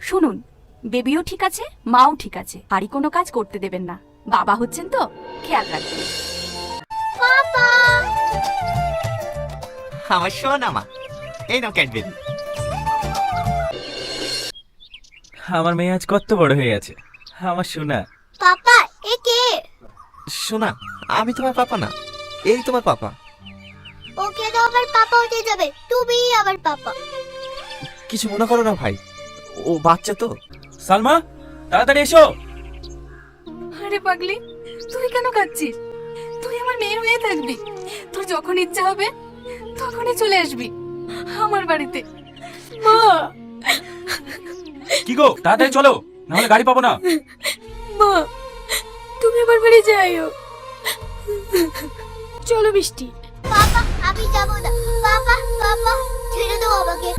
শুনুন, বেবিও ঠিক আছে, মাও ঠিক আছে, বাড়ি কোনো কাজ করতে দেবেন না। বাবা হচ্ছেন তো, খেয়াল রাখবেন। পাপা আমার সোনা মা, এই নাও ক্যাডবেরি। আমার মেয়ে আজ কত বড় হয়ে গেছে, আমার সোনা। পাপা এ কে? সোনা, আমি তোমার পাপা না, এই তোমার পাপা। ওকে তো আবার পাপা হতে যাবে, তুমি আবার পাপা। কিছু মনে করো না ভাই, ও বাচ্চা তো। সালমা, তাড়াতাড়ি এসো। আরে পাগলি, তুই কেন কাঁদছিস? তুই আমার মেয়ে হয়ে থাকবি, তোর যখন ইচ্ছা হবে তখনই চলে আসবি আমার বাড়িতে। মা, কি গো, তাড়াতাড়ি চলো, না হলে গাড়ি পাবো না। মা তুমি আমার বাড়ি যাইও। চলো মিষ্টি। পাপা আমি যাব না, পাপা পাপা ছেড়ে দাও আমাকে।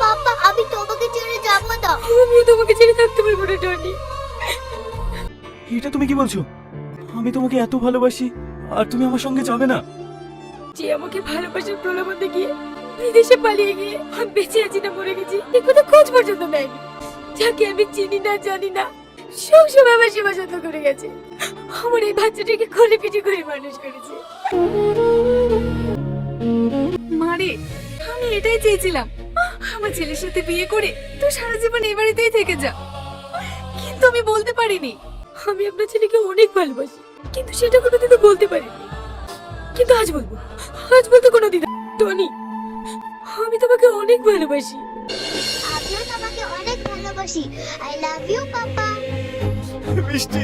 পাপা আমি তোমাকে ছেড়ে যাব না। আমিও তোমাকে ছেড়ে থাকতে পারবো না টনি। এটা তুমি কি বলছো? আমি তোমাকে এত ভালোবাসি আর তুমি আমার সঙ্গে যাবে না? যে আমাকে ভালোবাসার প্রলোভন দেখিয়ে বিদেশে পালিয়ে গিয়ে আমি বেঁচে আছি না মরে গেছি এ কথা খোঁজ পর্যন্ত নেয়নি, যাকে আমি চিনি না জানি না সব সময় আমার সেবা যত্ন করে গেছে, আমার এই বাচ্চাটাকে কোলে পিঠে করে মানুষ করেছে। মারে, আমি এটাই চেয়েছিলাম, আমার ছেলের সাথে বিয়ে করে তুই সারা জীবন এই বাড়িতেই থেকে যা, কিন্তু আমি বলতে পারিনি আমি আপনার ছেলেকে অনেক ভালোবাসি, কিন্তু সেটা কোনোদিনও বলতে পারিনি। কিন্তু আজ বলবো, আজ বলতে কোনো দিন। টনি, আমি তোমাকে অনেক ভালোবাসি। আমিও তোমাকে অনেক ভালোবাসি। I love you papa. মিষ্টি।